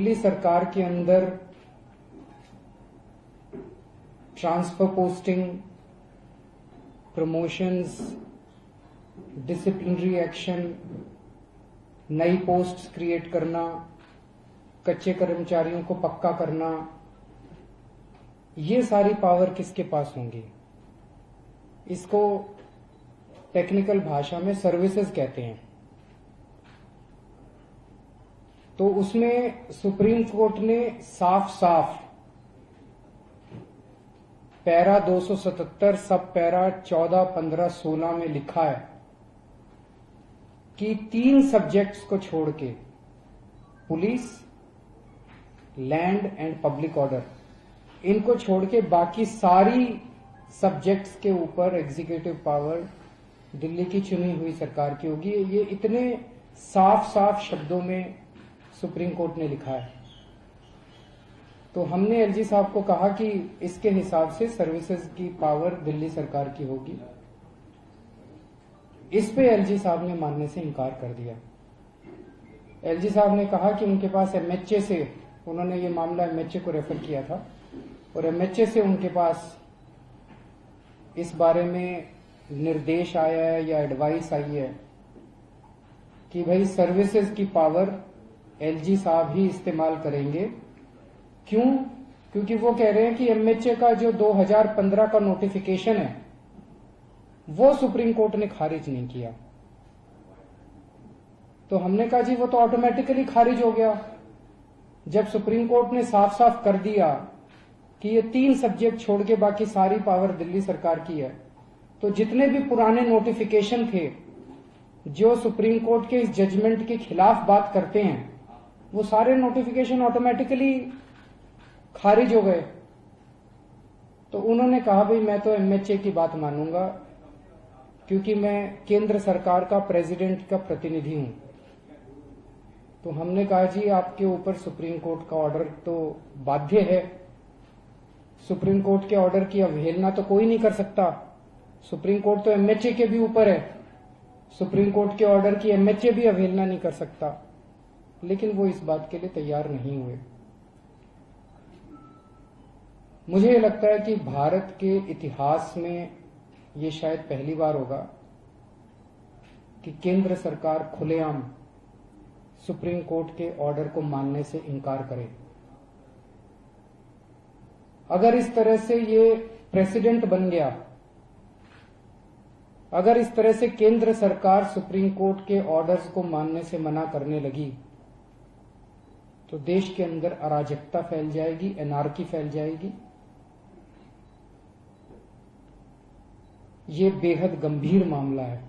दिल्ली सरकार के अंदर transfer posting, promotions, disciplinary action, नई पोस्ट्स क्रिएट करना, कच्चे कर्मचारियों को पक्का करना, ये सारी पावर किसके पास होंगी? इसको टेक्निकल भाषा में सर्विसेज कहते हैं। तो उसमें सुप्रीम कोर्ट ने साफ साफ पैरा 277 सब पैरा 14, 15, 16 में लिखा है कि 3 सब्जेक्ट्स को छोड़ के police, land and public order, इनको छोड़ के बाकी सारी सब्जेक्ट्स के ऊपर एग्जीक्यूटिव पावर दिल्ली की चुनी हुई सरकार की होगी। ये इतने साफ साफ शब्दों में सुप्रीम कोर्ट ने लिखा है। तो हमने एलजी साहब को कहा कि इसके हिसाब से सर्विसेज की पावर दिल्ली सरकार की होगी। इस पे एलजी साहब ने मानने से इनकार कर दिया। एलजी साहब ने कहा कि उनके पास एमएचए से, उन्होंने ये मामला एमएचए को रेफर किया था और एमएचए से उनके पास इस बारे में निर्देश आया है या एडवाइस आई है कि भाई सर्विसेज की पावर एलजी साहब ही इस्तेमाल करेंगे। क्यों? क्योंकि वो कह रहे हैं कि एमएचए का जो 2015 का नोटिफिकेशन है वो सुप्रीम कोर्ट ने खारिज नहीं किया। तो हमने कहा जी वो तो ऑटोमेटिकली खारिज हो गया जब सुप्रीम कोर्ट ने साफ साफ कर दिया कि ये 3 सब्जेक्ट छोड़ के बाकी सारी पावर दिल्ली सरकार की है। तो जितने भी पुराने नोटिफिकेशन थे जो सुप्रीम कोर्ट के इस जजमेंट के खिलाफ बात करते हैं, वो सारे नोटिफिकेशन ऑटोमेटिकली खारिज हो गए। तो उन्होंने कहा भाई मैं तो एमएचए की बात मानूंगा क्योंकि मैं केंद्र सरकार का प्रेसिडेंट का प्रतिनिधि हूं। तो हमने कहा जी आपके ऊपर सुप्रीम कोर्ट का ऑर्डर तो बाध्य है। सुप्रीम कोर्ट के ऑर्डर की अवहेलना तो कोई नहीं कर सकता। सुप्रीम कोर्ट तो एमएचए के भी ऊपर है। सुप्रीम कोर्ट के ऑर्डर की एमएचए भी अवहेलना नहीं कर सकता। लेकिन वो इस बात के लिए तैयार नहीं हुए। मुझे लगता है कि भारत के इतिहास में ये शायद पहली बार होगा कि केंद्र सरकार खुलेआम सुप्रीम कोर्ट के ऑर्डर को मानने से इनकार करे। अगर इस तरह से ये प्रेसिडेंट बन गया, अगर इस तरह से केंद्र सरकार सुप्रीम कोर्ट के ऑर्डर्स को मानने से मना करने लगी तो देश के अंदर अराजकता फैल जाएगी, एनार्की फैल जाएगी। ये बेहद गंभीर मामला है।